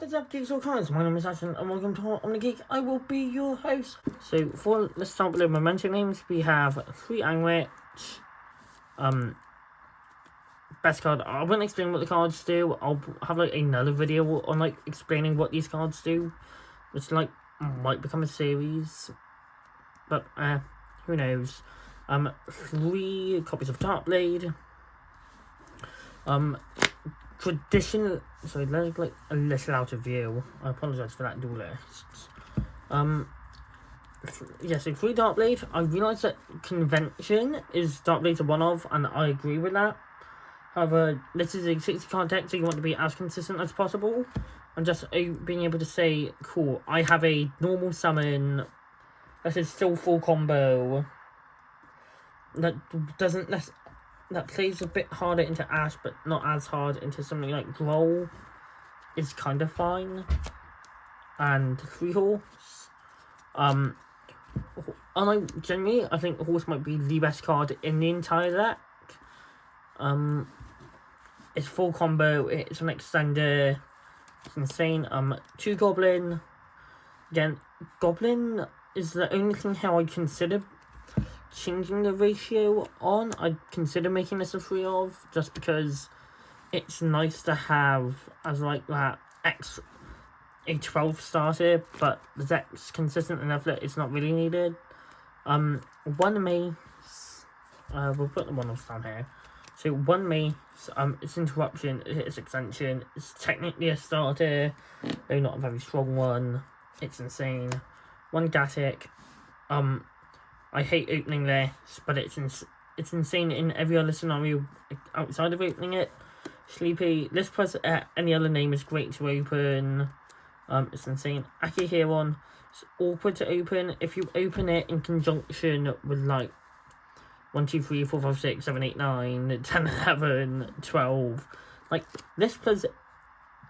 What is up, geeks all kinds? My name is Ashton and welcome to Omni Geek. I will be your host. So let's start with the Memento names. We have 3 Angwich. Best card. I won't explain what the cards do. I'll have like another video on like explaining what these cards do, which like might become a series. But who knows? 3 copies of Darkblade. Traditional. Sorry, let's like a little out of view. I apologise for that dual list. Yeah, so 3 Darkblade. I realise that convention is Darkblade a one of, and I agree with that. However, this is a 60 card deck, so you want to be as consistent as possible. And just being able to say, cool, I have a normal summon that is still full combo. That that plays a bit harder into Ash, but not as hard into something like Growl, is kind of fine. And 3 Horse. Generally, I think Horse might be the best card in the entire deck. It's full combo, it's an extender, it's insane. 2 Goblin. Again, Goblin is the only thing how I consider changing the ratio on. I'd consider making this a 3 of, just because it's nice to have as like that a 12 starter, but the deck's consistent enough that it's not really needed. 1 Mace, we'll put the 1 off down here. So 1 Mace, it's Interruption, it's Extension, it's technically a starter, though not a very strong one. It's insane. 1 Gatic, I hate opening this, but it's insane in every other scenario outside of opening it. Sleepy, this plus any other name is great to open. It's insane. Akihiron, it's awkward to open. If you open it in conjunction with like 1, 2, 3, 4, 5, 6, 7, 8, 9, 10, 11, 12. Like this plus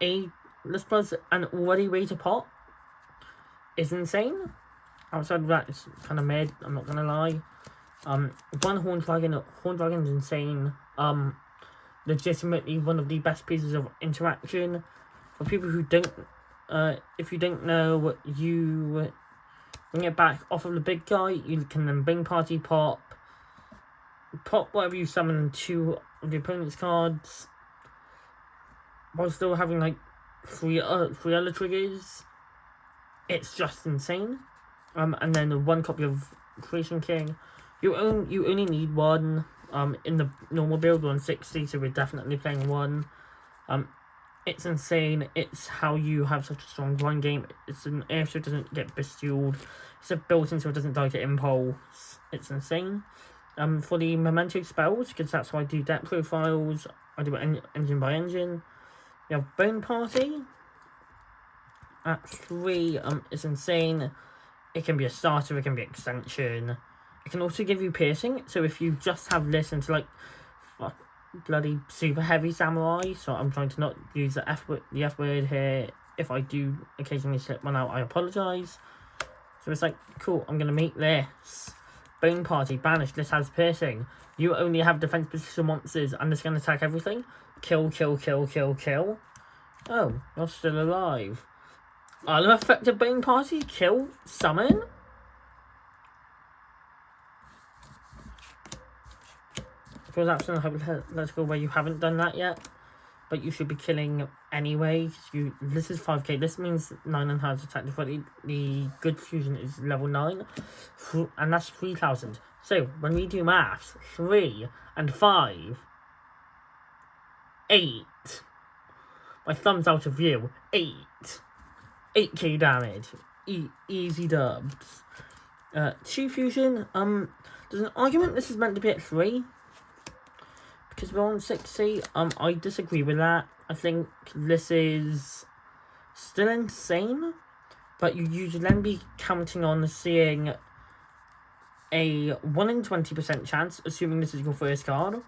an already way to pop is insane. Outside of that, it's kind of mid, I'm not gonna lie. 1 Horn Dragon's insane. Legitimately one of the best pieces of interaction. For people who don't, if you don't know, you bring it back off of the big guy, you can then bring party pop whatever you summon 2 of the opponent's cards, while still having like 3 other triggers. It's just insane. And then 1 copy of Creation King. You only need 1. In the normal build, 160, so we're definitely playing 1. It's insane. It's how you have such a strong grind game. It's an air so it doesn't get bestialed. It's a built-in so it doesn't die to impulse. It's insane. For the Memento spells, because that's how I do deck profiles, I do it engine by engine. We have Bone Party. At 3, it's insane. It can be a starter, it can be extension. It can also give you piercing, so if you just have this into like bloody super heavy samurai, so I'm trying to not use the F word here. If I do occasionally slip one out, I apologise. So it's like, cool, I'm gonna make this Bone Party, banish, this has piercing. You only have defense position monsters and this can attack everything. Kill, kill, kill, kill, kill. Oh, you're still alive. Other effective Bane Party, kill, summon. For that's in a hypothetical where you haven't done that yet, but you should be killing anyway. This is 5k. This means 9 and has attack difficulty. The good fusion is level 9, and that's 3,000. So when we do maths, 3 and 5, 8. My thumb's out of view. 8k damage. Easy dubs. 2 fusion. There's an argument this is meant to be at 3. Because we're on 60. I disagree with that. I think this is still insane. But you should then be counting on seeing a 1 in 20% chance, assuming this is your first card.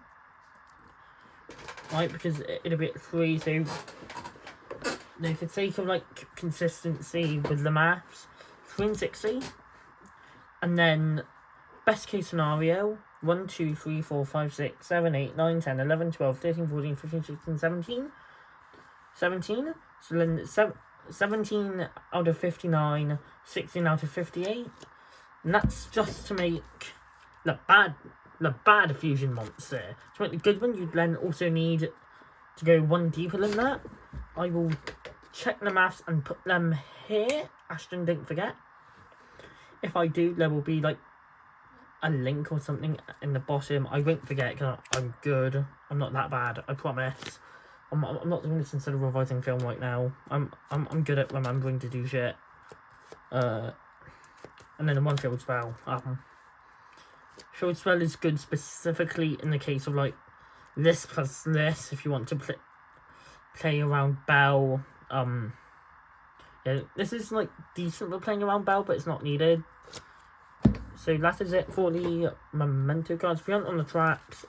Right, because it'll be at 3, so for the sake of like consistency with the maths, 3 in 60, and then best case scenario 1, 2, 3, 4, 5, 6, 7, 8, 9, 10, 11, 12, 13, 14, 15, 16, 17. So then 17 out of 59, 16 out of 58. And that's just to make the bad fusion monster. To make the good one, you then also need to go one deeper than that. I will check the maths and put them here. Ashton, don't forget. If I do, there will be like a link or something in the bottom. I won't forget because I'm good. I'm not that bad, I promise. I'm not doing this instead of revising film right now. I'm good at remembering to do shit. And then the one field spell. Field spell is good specifically in the case of like this plus this. If you want to play around Bell. Yeah, this is like decent for playing around Bell, but it's not needed. So that is it for the Memento cards. If we aren't on the tracks,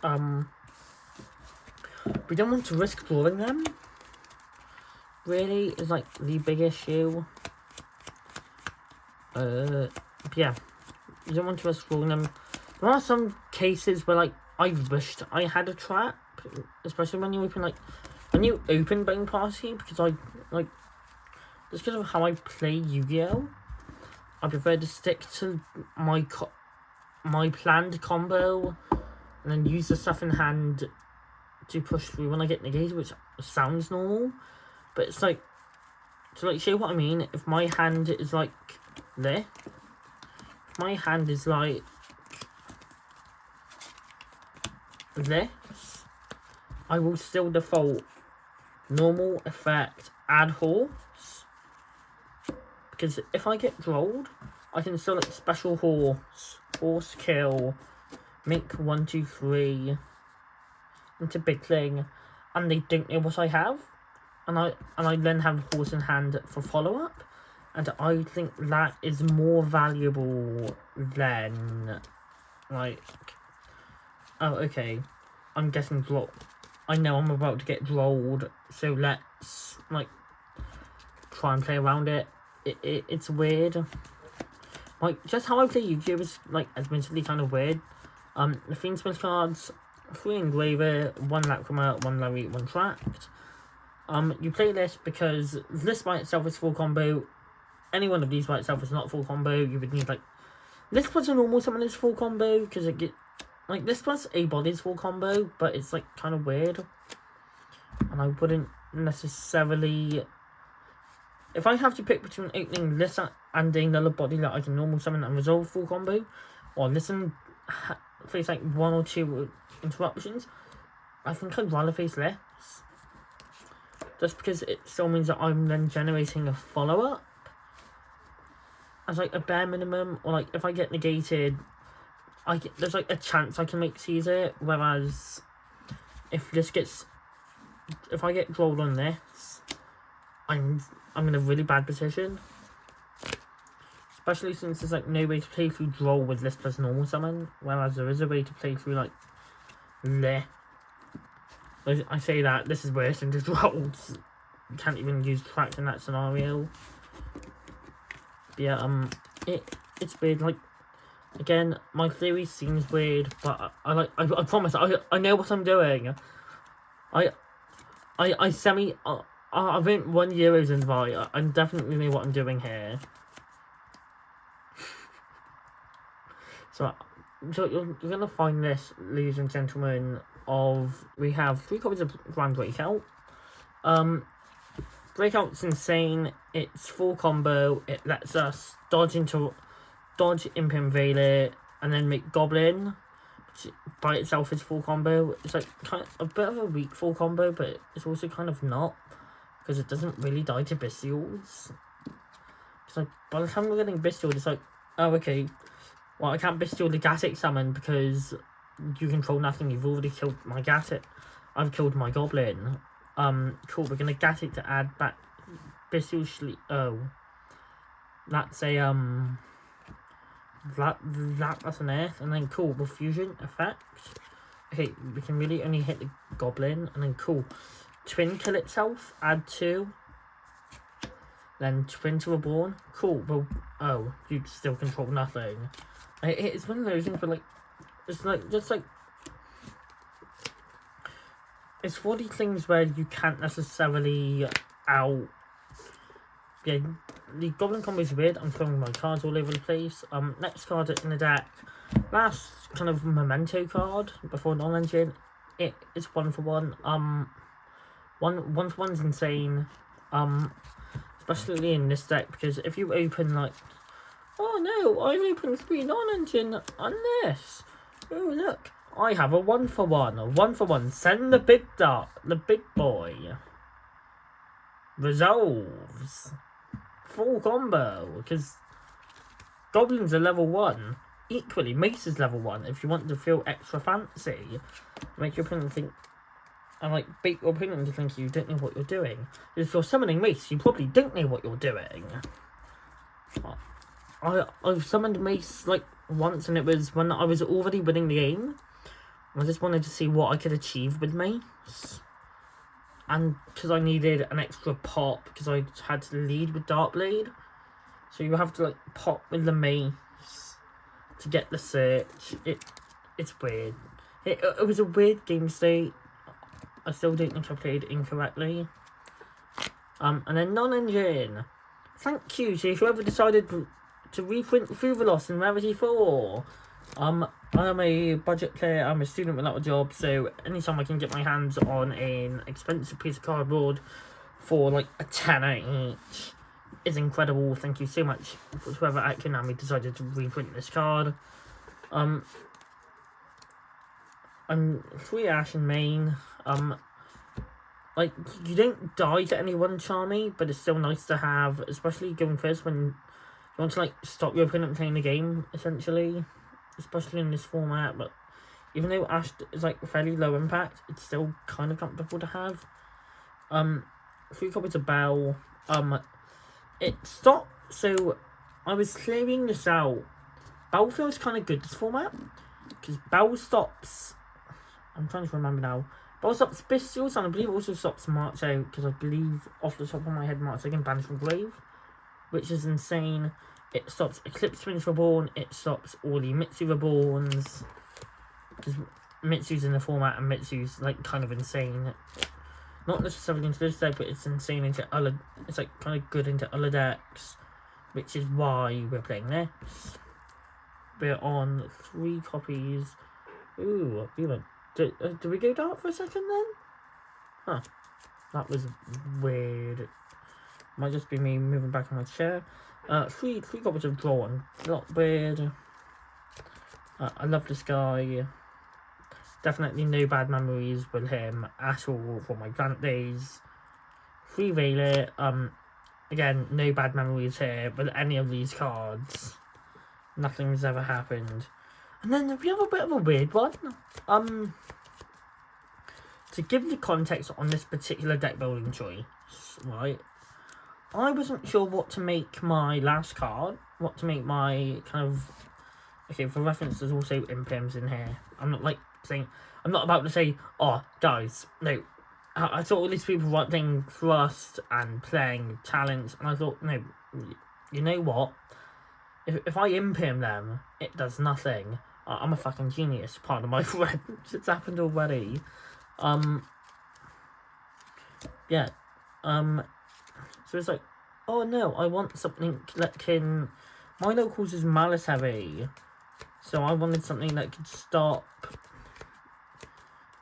we don't want to risk drawing them. Really is like the big issue. Yeah, you don't want to risk drawing them. There are some cases where like I wished I had a trap, especially when you open Bone Party, because I like just because of how I play Yu-Gi-Oh! I prefer to stick to my planned combo and then use the stuff in hand to push through when I get negated, which sounds normal, but it's like, to like show what I mean, if my hand is like this, if my hand is like this, I will still default normal, effect, add horse, because if I get drolled, I can still like special horse kill, make 1, 2, 3 into big thing, and they don't know what I have, and I then have horse in hand for follow up, and I think that is more valuable than like, oh okay, I'm getting drolled. I know I'm about to get drolled, so let's like try and play around it. It's weird. Like, just how I play Yu-Gi-Oh! Is like admittedly kind of weird. The Fiendsmith cards, 3 Engraver, 1 Lacrima, 1 Larry, 1 Tract. You play this because this by itself is full combo. Any one of these by itself is not full combo. You would need like this plus a normal summon is full combo, because it get like this plus a body is full combo, but it's like kind of weird. And I wouldn't necessarily, if I have to pick between opening this and another body that I can normal summon and resolve full combo, or this and face like 1 or 2 interruptions, I think I'd rather face less. Just because it still means that I'm then generating a follow-up as like a bare minimum, or like if I get negated, there's like a chance I can make Caesar, whereas if I get drolled on this, I'm in a really bad position. Especially since there's like no way to play through droll with this plus normal summon, whereas there is a way to play through like this. I say that, this is worse than just drolls. You can't even use track in that scenario. But yeah, it's weird, like, again, my theory seems weird, but I promise, I know what I'm doing. I've been 1 Euros in Vi. I definitely know what I'm doing here. So you're gonna find this, ladies and gentlemen, we have 3 copies of Grand Breakout. Breakout's insane. It's full combo. It lets us dodge Imp Invader, and then make Goblin, which by itself is full combo. It's like kind of a bit of a weak full combo, but it's also kind of not, because it doesn't really die to Bestials. It's like, by the time we're getting Bestial, it's like, oh okay, well I can't Bestial the Gatic summon because you control nothing, you've already killed my Gatic. I've killed my Goblin. Cool, we're gonna Gatic to add back Bestial Sleep. Oh. That's a, that's an Earth, and then cool, with Fusion effect. Okay, we can really only hit the Goblin, and then cool. Twin kill itself, add 2. Then Twin to Reborn. Cool, well, oh, you still control nothing. It's one of those things where, like, it's like, just like, it's 40 things where you can't necessarily yeah, the Goblin combo is weird. I'm throwing my cards all over the place. Next card in the deck, last kind of Memento card before non-engine. It is 1/1. One for one's insane. Especially in this deck, because if you open like, oh no, I've opened 3 non-engine on this. Oh look, I have a 1/1. A 1/1. Send the big boy. Resolves. Full combo, because Goblins are level 1. Equally, Mace is level 1 if you want to feel extra fancy. Make your opponent think, and like bait your opponent into thinking you don't know what you're doing. If you're summoning Mace, you probably don't know what you're doing. I've summoned Mace like once, and it was when I was already winning the game. I just wanted to see what I could achieve with Mace. And because I needed an extra pop, because I had to lead with Darkblade. So you have to like pop with the Mace to get the search. It's weird. It was a weird game state. I still don't think I played incorrectly. And then non-engine. Thank you to whoever decided to reprint Fiendsmith in Rarity 4. I am a budget player, I'm a student without a job, so anytime I can get my hands on an expensive piece of cardboard for like a tenner each is incredible. Thank you so much for whoever at Konami decided to reprint this card. I'm 3 Ash in main. Like, you don't die to anyone charmy, but it's still nice to have, especially going first when you want to like stop your opponent playing the game, essentially. Especially in this format, but even though Ash is like fairly low impact, it's still kind of comfortable to have. 3 copies of Bell. It stopped, so I was clearing this out. Bell feels kind of good this format, because Bell stops, I'm trying to remember now, Bell stops Pistols, and I believe also stops March Out, because I believe off the top of my head March Out can banish from Grave, which is insane. It stops Eclipse Twins Reborn, it stops all the Mitsu Reborns, because Mitsu's in the format, and Mitsu's like kind of insane. Not necessarily into this deck, but it's insane into other, it's like kind of good into other decks, which is why we're playing this. We're on 3 copies. Ooh, do we go dark for a second then? Huh, that was weird. Might just be me moving back on my chair. 3 copies of Drawn. A lot weird. I love this guy. Definitely no bad memories with him at all from my Plant days. 3 Veiler. Again, no bad memories here with any of these cards. Nothing's ever happened. And then we have a bit of a weird one. To give you context on this particular deck building choice, right? I wasn't sure what to make my last card, what to make my kind of, okay, for reference, there's also imprims in here. I'm not like saying, I'm not about to say, oh, guys, no. I thought all these people were playing Thrust and playing Talents, and I thought, no, you know what? If I impim them, it does nothing. I'm a fucking genius, pardon my French. It's happened already. Yeah. So it's like, oh no, I want something that can... My locals is Malice heavy. So I wanted something that could stop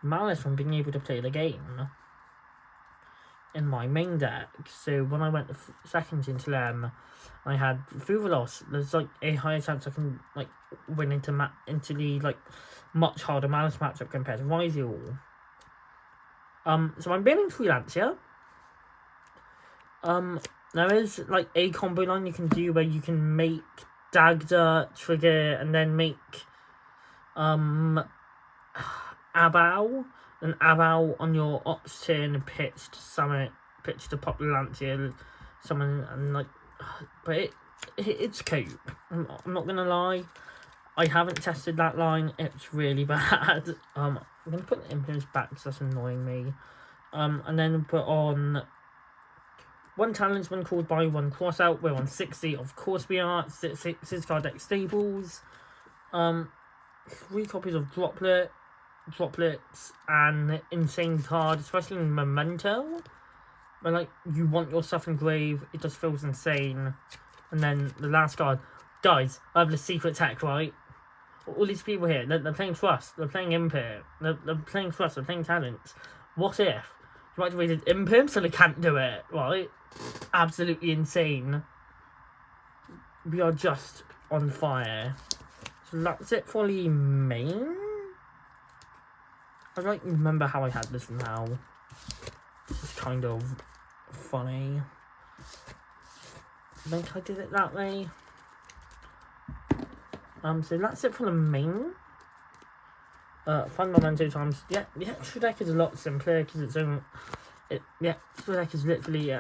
Malice from being able to play the game in my main deck. So when I went second into them, I had Fuvalos. There's like a higher chance I can like win into the like much harder Malice matchup compared to Ryziel. So I'm building Freelancer. There is like a combo line you can do where you can make Dagda trigger and then make Abao, and Abao on your ops turn pitch to pop the Lancia summon, and like, but it's cope. I'm not gonna lie, I haven't tested that line. It's really bad. I'm gonna put the imprints back because that's annoying me. And then put on 1 talent, 1 called by, 1 cross out. We're on 60. Of course we are. 6 card deck staples. 3 copies of droplets, and insane card, especially in Memento. when like you want your stuff engraved, it just feels insane. And then the last card, guys, I have the secret tech, right? All these people here, they're playing Trust, they're playing Imp, they're playing Trust, they're playing Talents. What if you activated Imp so they can't do it, right? Absolutely insane. We are just on fire. So that's it for the main. I don't remember how I had this now. This is kind of funny. I think I did it that way. So that's it for the main. Fun Memento times. Yeah, the extra deck is a lot simpler because it's only. The extra deck is literally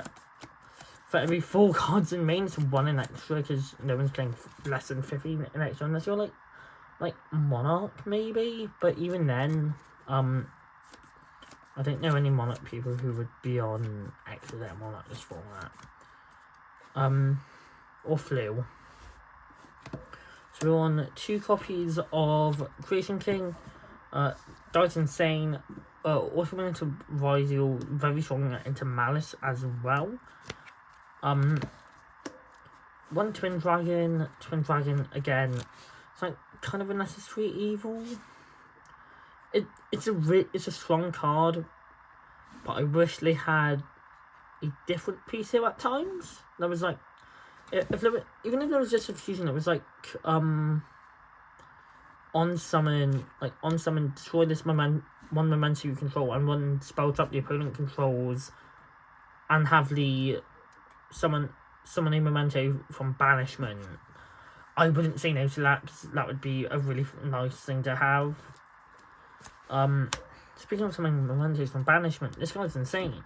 for every 4 cards in main, it's 1 in extra because no one's playing less than 50 in extra unless you're like Monarch maybe. But even then, I don't know any Monarch people who would be on extra deck Monarch this format. Or Flu. So we're on 2 copies of Creation King, Dice Insane, also went into Rizal, very strong into Malice as well. 1 Twin Dragon again. It's like kind of a necessary evil. It's a strong card, but I wish they had a different piece here at times. There was like, even if there was just a fusion, it was like on summon, destroy this one Memento you control and 1 spell trap the opponent controls, and have the summon a Memento from banishment. I wouldn't say no to that because that would be a really nice thing to have. Speaking of summoning Mementos from banishment, this guy's insane.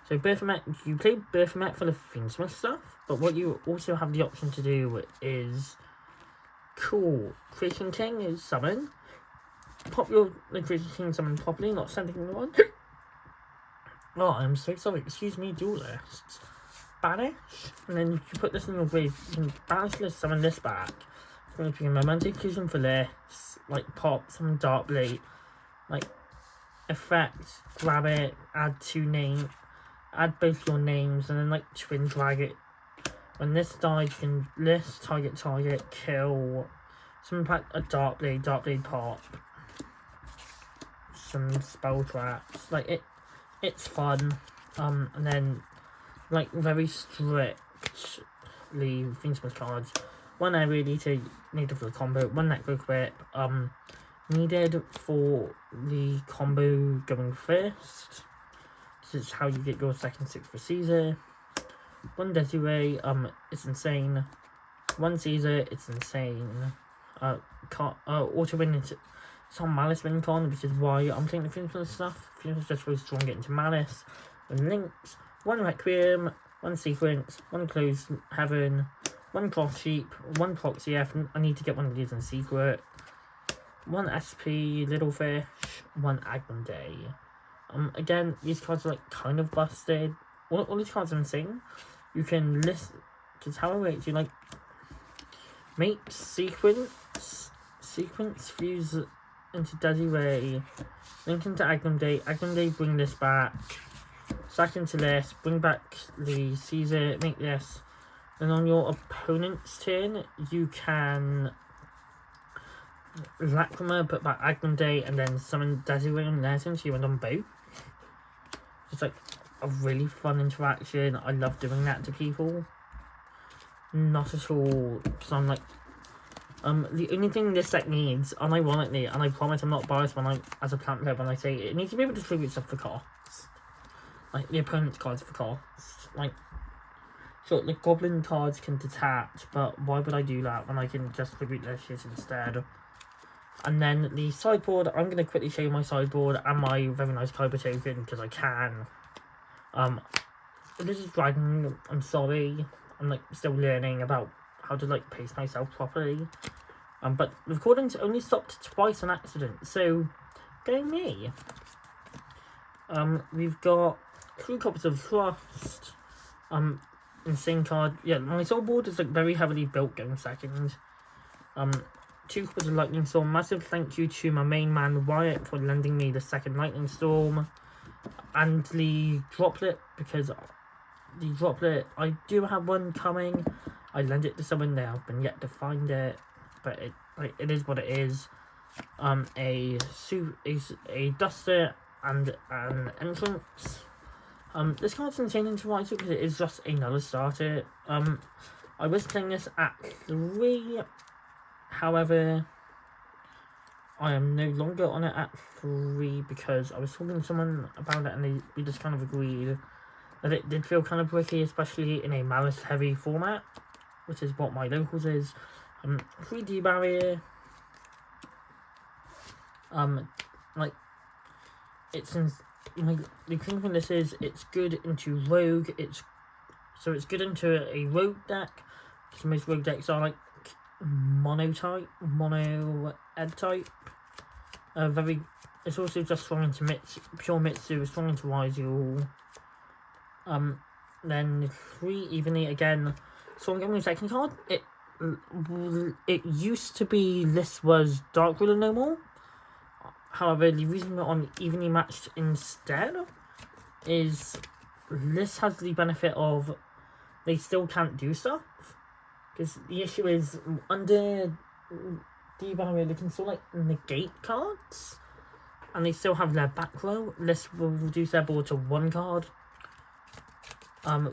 So Baphomet, you play Baphomet for the Fiendsmith stuff, but what you also have the option to do is, cool, Creation King is summon. Pop the Creation King summon properly, not sending anyone. Oh, I'm so sorry, excuse me, duelists. Banish, and then you can put this in your grave. You can banish this, summon this back. So if you can Memento Fusion for this, like pop, summon Dark Blade, like effect, grab it, add 2 names. Add both your names, and then like Twin Dragon. When this dies, you can list, target, kill. Some pack a Dark Blade pop. Some spell traps. Like it's fun. And then like very strictly Fiendsmith cards. 1 area needed for the combo, 1 Necro Grip, needed for the combo going first. This is how you get your second 6 for Caesar. 1 Desiree, it's insane. 1 Caesar, it's insane. Auto win, it's on Malice win con, which is why I'm taking the Fiendsmith stuff. Fiendsmith just really strong, get into Malice. And links, 1 Requiem, 1 Sequence, 1 Closed Heaven, 1 Cross Sheep, 1 Proxy F. I need to get one of these in secret. 1 SP Little Fish, 1 Agnum Day. Again, these cards are like kind of busted. All these cards are insane. You can list, because how it works, you like make sequence fuse into Desiree, link into Agnum Day, bring this back, sack into this, bring back the Caesar, make this. Then on your opponent's turn, you can Lacrima, put back Agnum Day, and then summon Desiree on their turn, so you end on both. It's like a really fun interaction. I love doing that to people. Not at all, because I'm like, the only thing this deck needs, unironically, and I promise I'm not biased as a plant player when I say it needs to be able to tribute stuff for cost. Like, the opponent's cards for cost. Like, sure, the goblin cards can detach, but why would I do that when I can just tribute their shit instead? And then the sideboard, I'm going to quickly show you my sideboard and my very nice Kyber token, because I can. This is Dragon, I'm sorry. I'm like still learning about how to like pace myself properly. But the recording's only stopped twice on accident, so go me. We've got 3 copies of Trust. Insane card. Yeah, my sideboard is like very heavily built going second. 2 copies of Lightning Storm. Massive thank you to my main man Wyatt for lending me the second Lightning Storm. and the droplet, because the droplet, I do have one coming. I lent it to someone, they have been yet to find it, but it is what it is. A duster and an entrance. This card's insane into Rise because it is just another starter. I was playing this at 3, however, I am no longer on it at 3 because I was talking to someone about it and we just kind of agreed that it did feel kind of bricky, especially in a Malice heavy format, which is what my locals is. 3D barrier. Like, it's in, like, the thing from this is it's good into rogue. It's good into a rogue deck, because most rogue decks are like mono ed type. It's also just strong into pure Mitsu, strong into Ryzel. Then 3 evenly again. So I'm getting the second card. It used to be this was Dark Ruler no more. However, the reason we're on evenly matched instead is this has the benefit of they still can't do stuff. Because the issue is under D barrier they can still like negate cards. And they still have their back row. This will reduce their board to 1 card.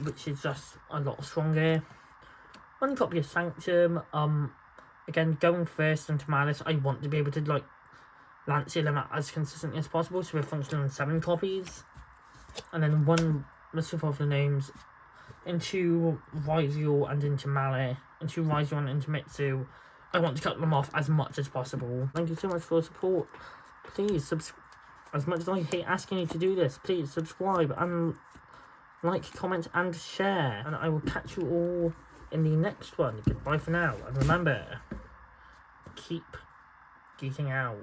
Which is just a lot stronger. 1 copy of Sanctum. Again, going first into Malice, I want to be able to like Lancia them as consistently as possible, so we're functioning on 7 copies. And then 1 Mystical of the Names into Ryzel and into Melee, into Ryzel and into Mitsu. I want to cut them off as much as possible. Thank you so much for your support. Please subscribe. As much as I hate asking you to do this, please subscribe and like, comment and share. And I will catch you all in the next one. Goodbye for now. And remember, keep geeking out.